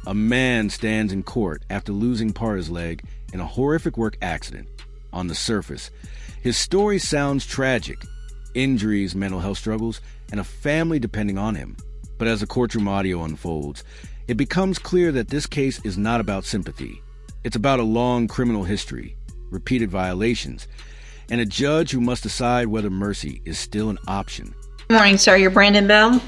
A man stands in court after losing part of his leg in a horrific work accident. On the surface, his story sounds tragic. Injuries, mental health struggles, and a family depending on him. But as the courtroom audio unfolds, it becomes clear that this case is not about sympathy. It's about a long criminal history, repeated violations, and a judge who must decide whether mercy is still an option. Good morning, sir. You're Brandon Bell.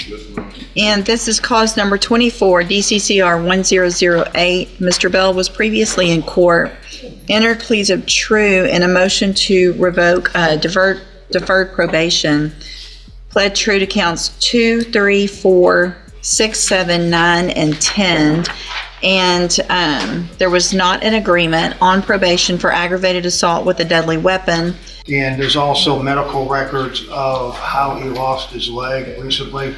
And this is cause number 24, DCCR 1008. Mr. Bell was previously in court, entered pleas of true and a motion to revoke deferred probation. Pled true to counts 2, 3, 4, 6, 7, 9, and 10. And there was not an agreement on probation for aggravated assault with a deadly weapon. And there's also medical records of how he lost his leg recently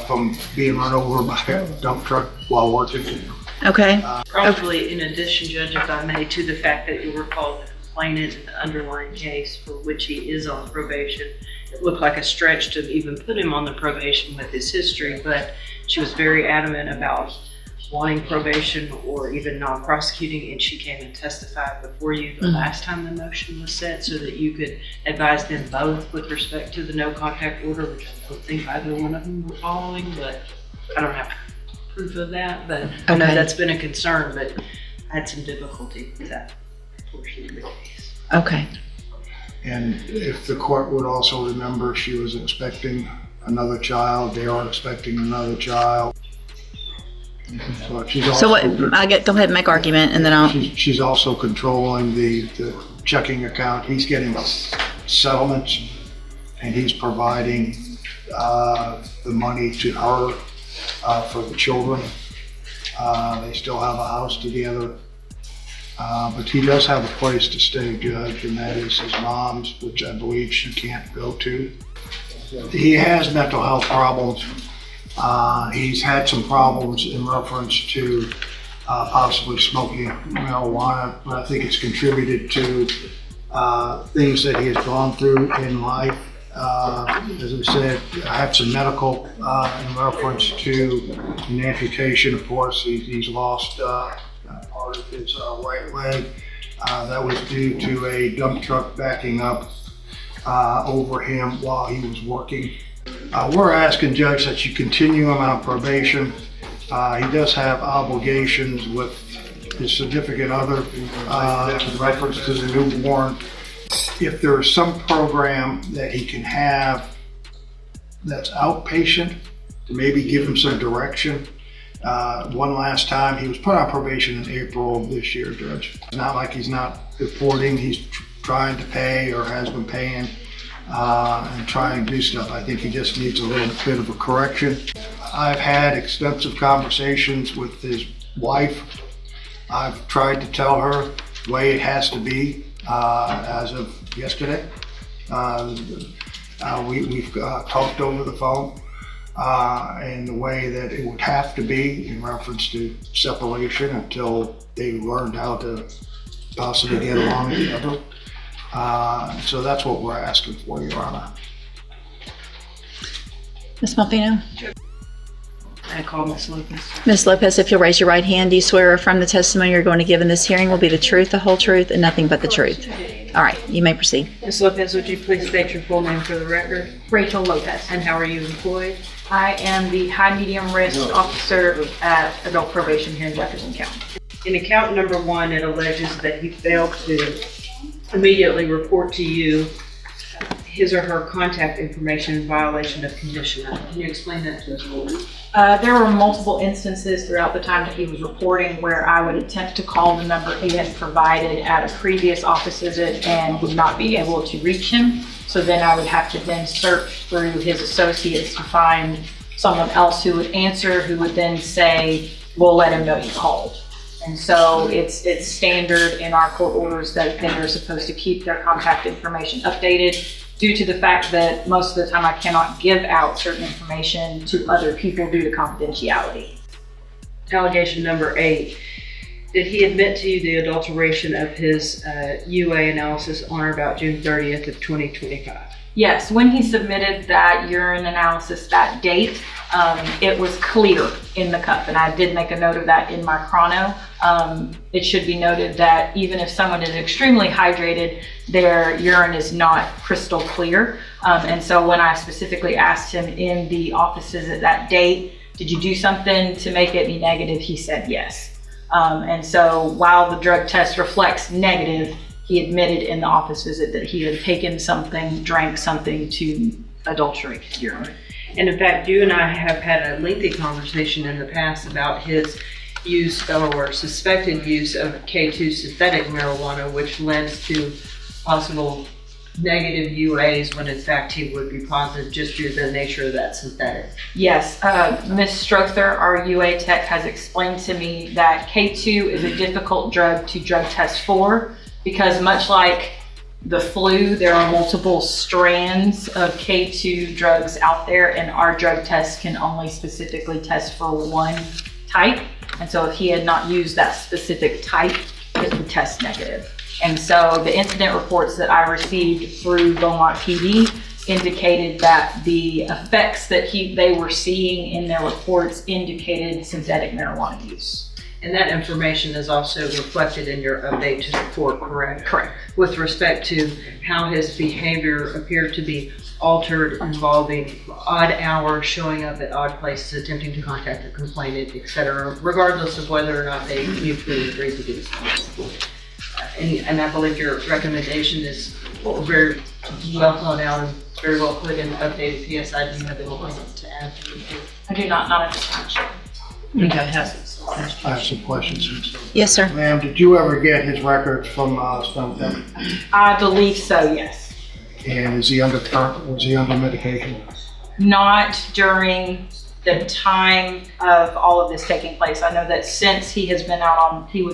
from being run over by a dump truck while working. Okay. Probably in addition, Judge, if I may, to the fact that you were called the complainant in the underlying case for which he is on probation. It looked like a stretch to even put him on the probation with his history, but she was very adamant about wanting probation or even non-prosecuting, and she came and testified before you the last time the motion was set so that you could advise them both with respect to the no contact order, which I don't think either one of them were following, but I don't have proof of that, but I know that's been a concern, but I had some difficulty with that portion of the case. Okay. And if the court would also remember, she was expecting another child. They are expecting another child. So she's also, Go ahead and make argument, and then I'll. She's also controlling the checking account. He's getting settlements, and he's providing the money to her for the children. They still have a house together, but he does have a place to stay, Judge, and that is his mom's, which I believe she can't go to. He has mental health problems. He's had some problems in reference to possibly smoking marijuana, but I think it's contributed to things that he has gone through in life. As I said, I have some medical in reference to an amputation. Of course, he's lost part of his right leg. That was due to a dump truck backing up over him while he was working. We're asking, Judge, that you continue him on probation. He does have obligations with his significant other in reference to the newborn. If there is some program that he can have that's outpatient, to maybe give him some direction. One last time, he was put on probation in April of this year, Judge. It's not like he's not reporting, he's trying to pay or has been paying. And try and do stuff. I think he just needs a little bit of a correction. I've had extensive conversations with his wife. I've tried to tell her the way it has to be as of yesterday. We've talked over the phone in the way that it would have to be in reference to separation until they learned how to possibly get along together. So that's what we're asking for, Your Honor. Ms. Malfino? I call Ms. Lopez. Ms. Lopez, if you'll raise your right hand, do you swear or affirm the testimony you're going to give in this hearing will be the truth, the whole truth, and nothing but the truth? All right, you may proceed. Ms. Lopez, would you please state your full name for the record? Rachel Lopez. And how are you employed? I am the high medium risk officer at adult probation here in Jefferson County. In account number 1, it alleges that he failed to immediately report to you his or her contact information in violation of condition. Can you explain that to us? There were multiple instances throughout the time that he was reporting where I would attempt to call the number he had provided at a previous office visit and would not be able to reach him. So then I would have to then search through his associates to find someone else who would answer, who would then say, we'll let him know you called. And so it's standard in our court orders that they're supposed to keep their contact information updated due to the fact that most of the time I cannot give out certain information to other people due to confidentiality. Allegation number 8. Did he admit to you the adulteration of his UA analysis on or about June 30th of 2025? Yes, when he submitted that urine analysis that date, it was clear in the cup, and I did make a note of that in my chrono. It should be noted that even if someone is extremely hydrated, their urine is not crystal clear. And so when I specifically asked him in the offices at that date, did you do something to make it be negative? He said yes. And so while the drug test reflects negative, he admitted in the office visit that he had taken something, drank something to adulterate urine. And in fact, you and I have had a lengthy conversation in the past about his use or suspected use of K2 synthetic marijuana, which lends to possible negative UAs when in fact he would be positive just due to the nature of that synthetic. Yes, Ms. Strother, our UA tech, has explained to me that K2 is a difficult drug to drug test for because much like the flu, there are multiple strands of K2 drugs out there, and our drug test can only specifically test for one type. And so if he had not used that specific type, it would test negative. And so the incident reports that I received through Beaumont PD indicated that the effects that they were seeing in their reports indicated synthetic marijuana use. And that information is also reflected in your update to the court, correct? Correct. With respect to how his behavior appeared to be altered, involving odd hours, showing up at odd places, attempting to contact the complainant, etc., regardless of whether or not they mutually agreed to do so. And I believe your recommendation is very well thought out and very well put in the updated PSI. Do you have anything to add to the report? I do not at this time. Okay, has I have some questions. Yes, sir. Ma'am, did you ever get his records from Defendant? I believe so, yes. And was he under medication? Not during the time of all of this taking place. I know that since he was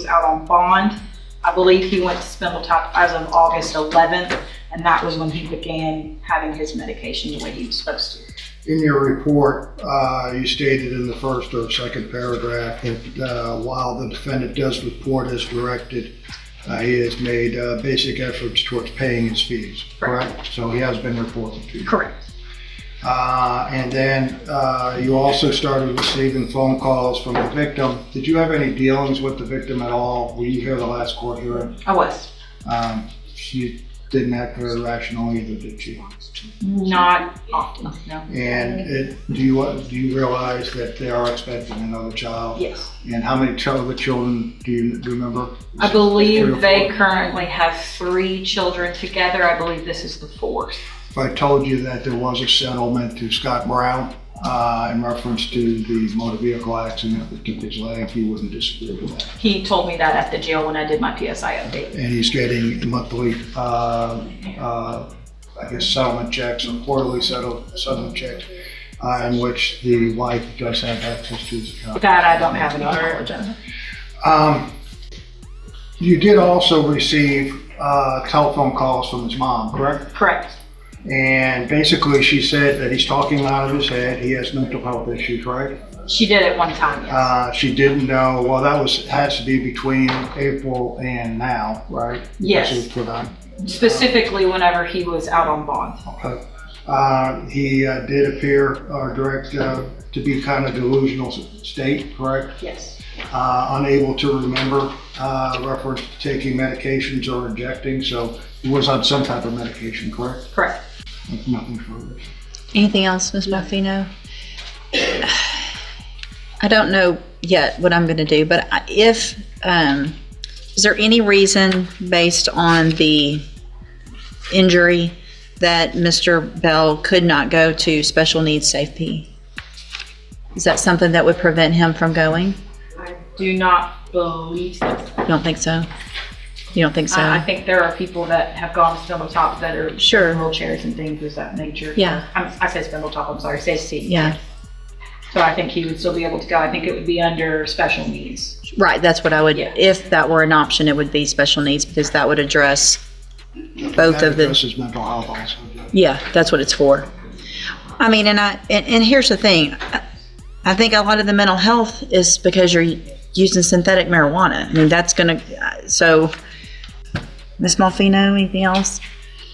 out on bond, I believe he went to Spindletop as of August 11th, and that was when he began having his medication the way he was supposed to. In your report, you stated in the first or second paragraph that while the defendant does report as directed, he has made basic efforts towards paying his fees, correct? So he has been reported to you. Correct. And then you also started receiving phone calls from the victim. Did you have any dealings with the victim at all? Were you here the last court hearing? I was. She didn't act very rational either, did she? Not often, no. And do you realize that they are expecting another child? Yes. And how many other children do you remember? I believe they currently have 3 children together. I believe this is the 4th. If I told you that there was a settlement to Scott Brown in reference to the motor vehicle accident that took his leg, you wouldn't disagree with that. He told me that at the jail when I did my PSI update. And he's getting monthly, settlement checks or quarterly settlement checks in which the wife does have access to his account. That I don't have any knowledge of. You did also receive telephone calls from his mom, correct? Correct. And basically she said that he's talking out of his head, he has mental health issues, right? She did at one time, yes. She didn't know, well, has to be between April and now, right? Yes. Because it was put on. Specifically whenever he was out on bond. Okay. He did appear to be kind of delusional state, correct? Yes. Unable to remember reference to taking medications or injecting, so he was on some type of medication, correct? Correct. Nothing further. Anything else, Ms. Buffino? I don't know yet what I'm going to do, but is there any reason based on the injury that Mr. Bell could not go to special needs safety? Is that something that would prevent him from going? I do not believe so. You don't think so? You don't think so? I think there are people that have gone to Spindletop that are Sure. in wheelchairs and things of that nature. Yeah. I said Spindletop, I'm sorry, safety. Yeah. So I think he would still be able to go. I think it would be under special needs. Right, that's what I would, Yeah. if that were an option, it would be special needs because that would address both of the. Addresses mental health also. Yeah, that's what it's for. I mean, and here's the thing. I think a lot of the mental health is because you're using synthetic marijuana. I mean, that's going to, so, Ms. Malfino, anything else?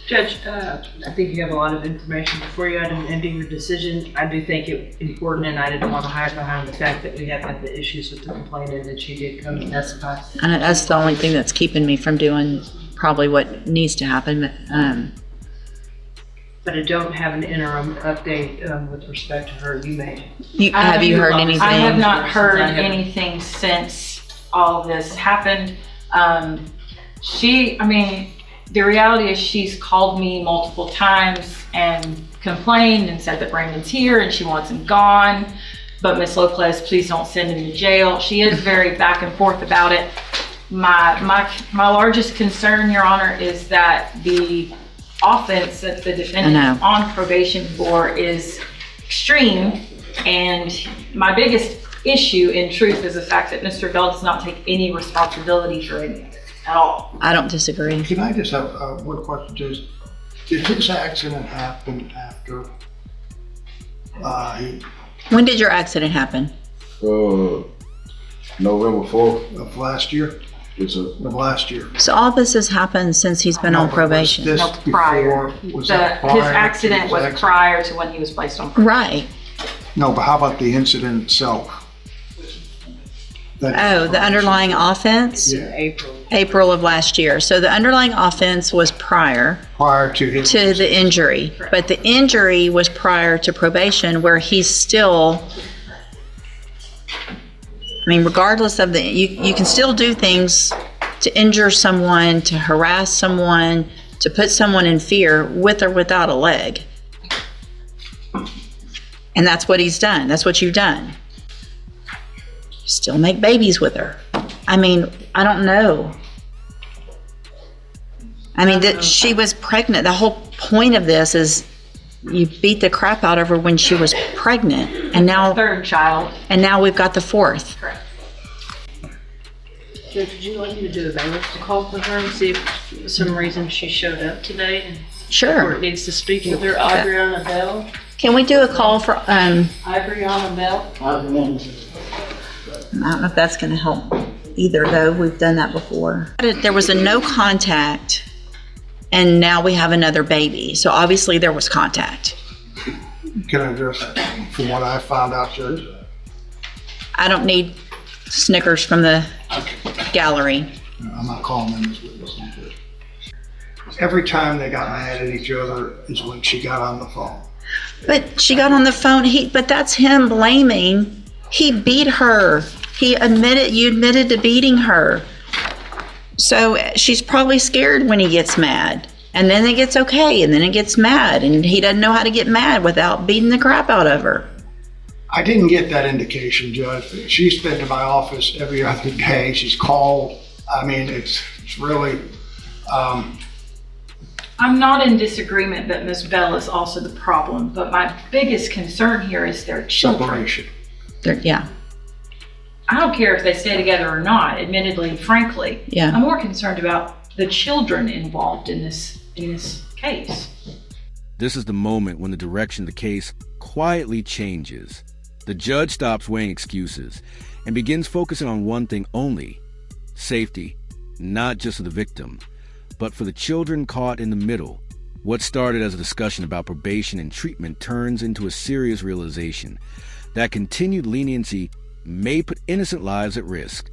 Judge, I think you have a lot of information before you had an ending your decision. I do think it important, and I didn't want to hide behind the fact that we have had the issues with the complainant, and she did come and testify. And that's the only thing that's keeping me from doing probably what needs to happen. But I don't have an interim update with respect to her. You may. Have you heard anything? I have not heard anything since all of this happened. The reality is she's called me multiple times and complained and said that Brandon's here and she wants him gone. But Miss Lopez, please don't send him to jail. She is very back and forth about it. My largest concern, Your Honor, is that the offense that the defendant is on probation for is extreme. And my biggest issue, in truth, is the fact that Mr. Bell does not take any responsibility for any of it at all. I don't disagree. Can I just have one question, Jason? Did his accident happen after When did your accident happen? November 4th. of last year? It's Of last year. So all this has happened since he's been on probation. Was No, this prior. before? Was that prior? His to accident his was accident? prior to when he was placed on probation. Right. No, but how about the incident itself? Oh, the underlying offense? Yeah, April of last year. So the underlying offense was prior prior to his. to the injury, but the injury was prior to probation, where he's still, regardless of you can still do things to injure someone, to harass someone, to put someone in fear with or without a leg. And that's what he's done. That's what you've done. Still make babies with her. I don't know. That she was pregnant. The whole point of this is you beat the crap out of her when she was pregnant, and now we've got the fourth. Correct. Judge, would you like me to do a bailiff's call for her and see if for some reason she showed up today and Sure. court needs to speak with her? Adriana Bell? Can we do a call for, Adriana Bell? I don't know if that's going to help either, though. We've done that before. There was a no contact, and now we have another baby. So obviously there was contact. Can I address that? From what I found out, Judge? I don't need Snickers from the gallery. I'm not calling them as witnesses. Every time they got mad at each other is when she got on the phone. But she got on the phone. But that's him blaming. He beat her. You admitted to beating her. So she's probably scared when he gets mad. And then it gets okay, and then it gets mad. And he doesn't know how to get mad without beating the crap out of her. I didn't get that indication, Judge. She's been to my office every other day. She's called. It's really, I'm not in disagreement that Ms. Bell is also the problem, but my biggest concern here is their children. separation. Yeah. I don't care if they stay together or not, admittedly and frankly. Yeah. I'm more concerned about the children involved in this case. This is the moment when the direction of the case quietly changes. The judge stops weighing excuses and begins focusing on one thing only: safety, not just of the victim, but for the children caught in the middle. What started as a discussion about probation and treatment turns into a serious realization that continued leniency may put innocent lives at risk.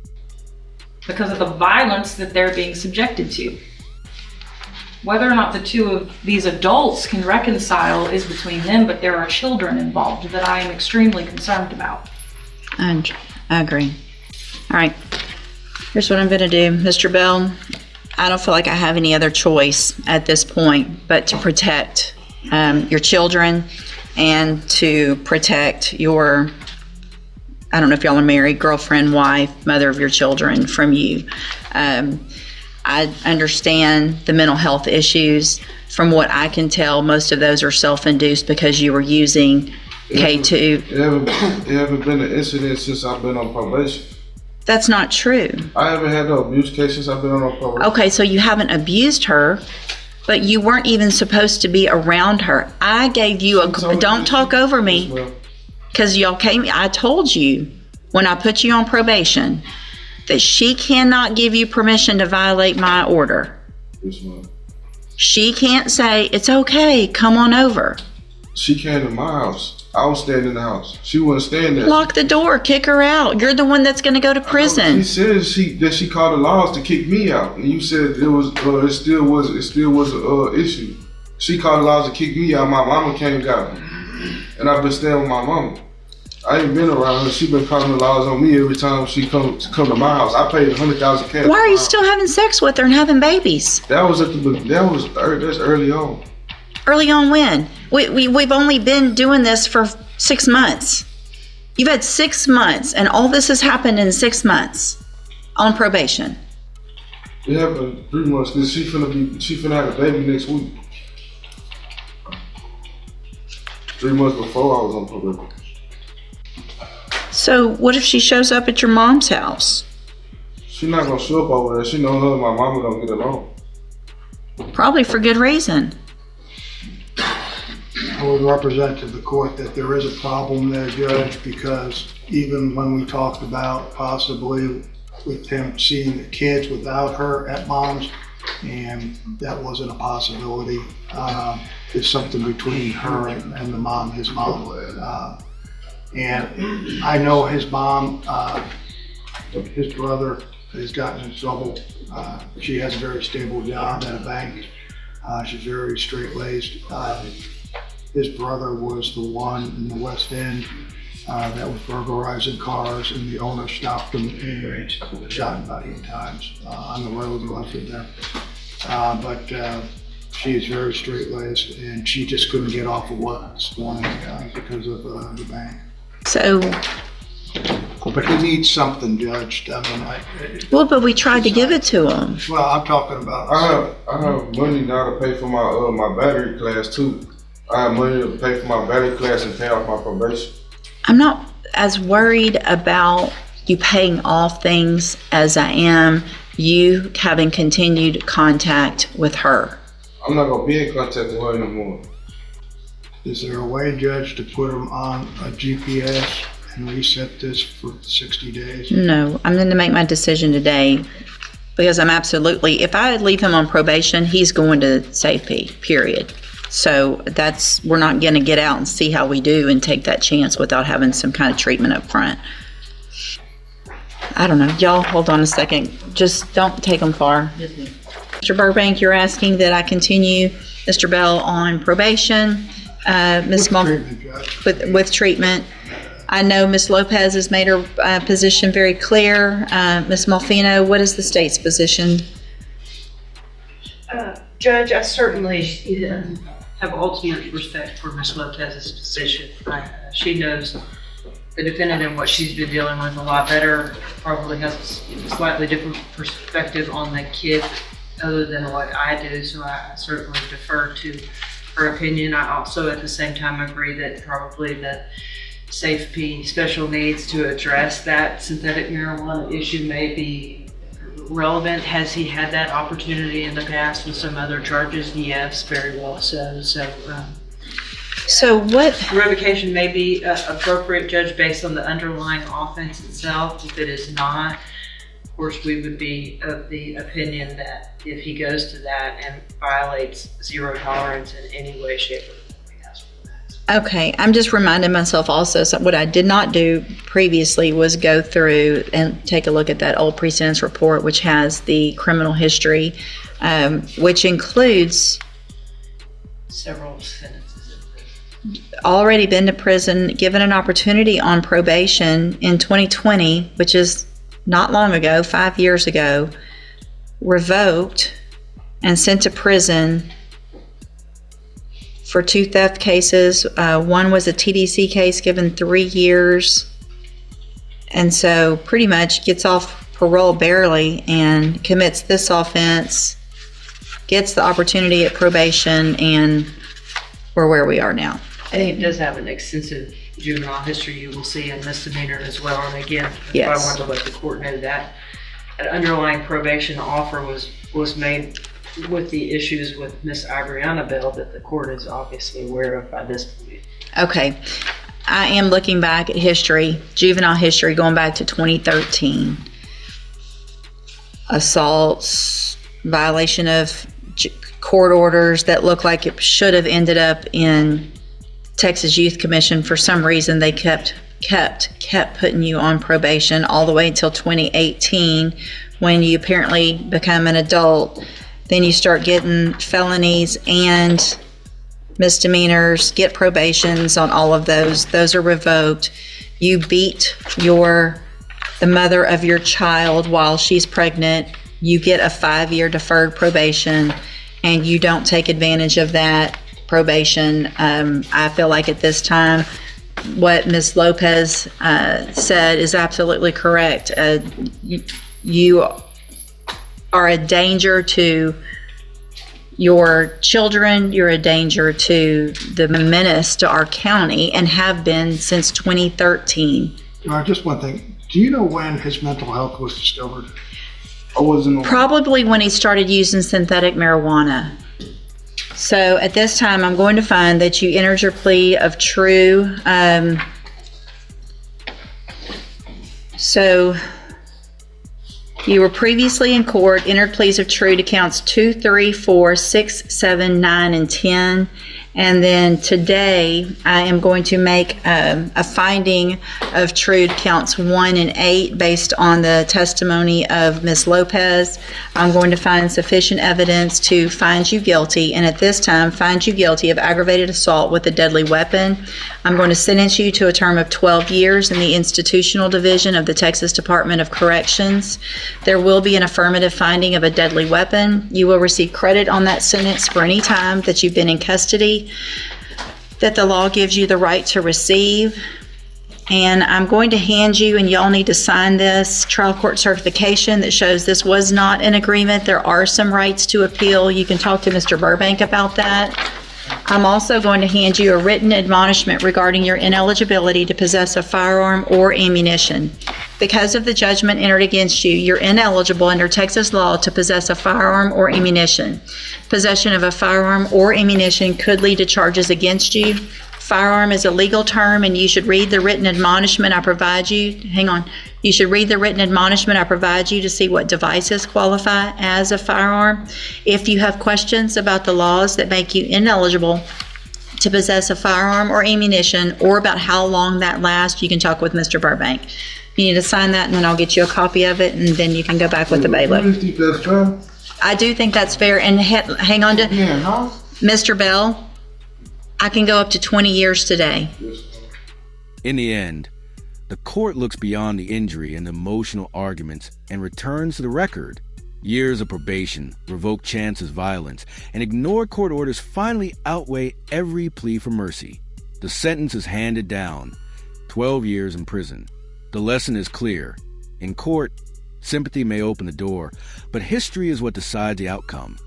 Because of the violence that they're being subjected to. Whether or not the two of these adults can reconcile is between them, but there are children involved that I am extremely concerned about. I agree. All right. Here's what I'm going to do. Mr. Bell, I don't feel like I have any other choice at this point but to protect your children and to protect your, I don't know if y'all are married, girlfriend, wife, mother of your children from you. I understand the mental health issues. From what I can tell, most of those are self-induced because you were using K2. There haven't been an incident since I've been on probation. That's not true. I haven't had no abuse case since I've been on probation. Okay, so you haven't abused her, but you weren't even supposed to be around her. I gave you don't talk over me, because y'all I told you when I put you on probation that she cannot give you permission to violate my order. Yes, ma'am. She can't say, it's okay, come on over. She came to my house. I was staying in the house. She wasn't staying there. Lock the door, kick her out. You're the one that's going to go to prison. She said that she called the laws to kick me out, and you said it still was an issue. She called the laws to kick me out. My mama came and got me, and I've been staying with my mama. I ain't been around her. She been calling the laws on me every time she come to my house. I paid $100,000 cash. Why are you still having sex with her and having babies? That's early on. Early on when? We've only been doing this for 6 months. You've had 6 months, and all this has happened in 6 months on probation. It happened 3 months because she finna have a baby next week. 3 months before I was on probation. So what if she shows up at your mom's house? She's not gonna show up over there. She know her and my mama don't get along. Probably for good reason. I would represent to the court that there is a problem there, Judge, because even when we talked about possibly with him seeing the kids without her at mom's, and that wasn't a possibility. It's something between her and the mom, his mom. And I know his mom, his brother has gotten in trouble. She has a very stable job at a bank. She's very straight-laced. His brother was the one in the West End that was burglarizing cars, and the owner stopped him and shot him about 8 times on the road and left him there. But she is very straight-laced, and she just couldn't get off of work this morning because of the bank. So, But he needs something, Judge. I mean, well, but we tried to give it to him. well, I'm talking about. I have money now to pay for my battery class too. I have money to pay for my battery class and pay off my probation. I'm not as worried about you paying off things as I am you having continued contact with her. I'm not gonna be in contact with her no more. Is there a way, Judge, to put him on a GPS and reset this for 60 days? No, I'm going to make my decision today because I'm absolutely, if I leave him on probation, he's going to safety, period. So we're not going to get out and see how we do and take that chance without having some kind of treatment up front. I don't know. Y'all hold on a second. Just don't take them far. Mr. Burbank, you're asking that I continue Mr. Bell on probation. Ms. Treatment, Judge. With treatment. I know Ms. Lopez has made her position very clear. Ms. Malfino, what is the state's position? Judge, I certainly have ultimate respect for Ms. Lopez's position. She knows the defendant and what she's been dealing with a lot better, probably has a slightly different perspective on the kid other than what I do, so I certainly defer to her opinion. I also at the same time agree that probably the safety special needs to address that synthetic marijuana issue may be relevant. Has he had that opportunity in the past with some other charges? Yes, very well so. So what? Revocation may be appropriate, Judge, based on the underlying offense itself. If it is not, of course, we would be of the opinion that if he goes to that and violates zero tolerance in any way, shape, or form, he has for that. Okay, I'm just reminding myself also, so what I did not do previously was go through and take a look at that old pre-sentence report, which has the criminal history, which includes Several sentences in prison. already been to prison, given an opportunity on probation in 2020, which is not long ago, 5 years ago, revoked and sent to prison for 2 theft cases. One was a TDC case, given 3 years, and so pretty much gets off parole barely and commits this offense, gets the opportunity at probation, and we're where we are now. And he does have an extensive juvenile history, you will see, and misdemeanor as well. And again, Yes. I want to let the court know that an underlying probation offer was made with the issues with Miss Adriana Bell that the court is obviously aware of by this point. Okay, I am looking back at history, juvenile history, going back to 2013. Assaults, violation of court orders that look like it should have ended up in Texas Youth Commission. For some reason, they kept putting you on probation all the way until 2018, when you apparently become an adult. Then you start getting felonies and misdemeanors, get probations on all of those. Those are revoked. You beat the mother of your child while she's pregnant. You get a 5-year deferred probation, and you don't take advantage of that probation. I feel like at this time, what Ms. Lopez said is absolutely correct. You are a danger to your children. You're a danger to the menace to our county, and have been since 2013. Just one thing. Do you know when his mental health was discovered? I wasn't. Probably when he started using synthetic marijuana. So at this time, I'm going to find that you entered your plea of true. So you were previously in court, entered pleas of true to counts 2, 3, 4, 6, 7, 9, and 10. And then today, I am going to make a finding of true to counts 1 and 8 based on the testimony of Ms. Lopez. I'm going to find sufficient evidence to find you guilty, and at this time, find you guilty of aggravated assault with a deadly weapon. I'm going to sentence you to a term of 12 years in the institutional division of the Texas Department of Corrections. There will be an affirmative finding of a deadly weapon. You will receive credit on that sentence for any time that you've been in custody that the law gives you the right to receive. And I'm going to hand you, and y'all need to sign this trial court certification that shows this was not an agreement. There are some rights to appeal. You can talk to Mr. Burbank about that. I'm also going to hand you a written admonishment regarding your ineligibility to possess a firearm or ammunition. Because of the judgment entered against you, you're ineligible under Texas law to possess a firearm or ammunition. Possession of a firearm or ammunition could lead to charges against you. Firearm is a legal term, and you should read the written admonishment I provide you. You should read the written admonishment I provide you to see what devices qualify as a firearm. If you have questions about the laws that make you ineligible to possess a firearm or ammunition, or about how long that lasts, you can talk with Mr. Burbank. You need to sign that, and then I'll get you a copy of it, and then you can go back with the bailiff. You think that's fair? I do think that's fair. And hang on to Mr. Bell. I can go up to 20 years today. In the end, the court looks beyond the injury and the emotional arguments and returns to the record. Years of probation, revoked chances, violence, and ignored court orders finally outweigh every plea for mercy. The sentence is handed down, 12 years in prison. The lesson is clear. In court, sympathy may open the door, but history is what decides the outcome.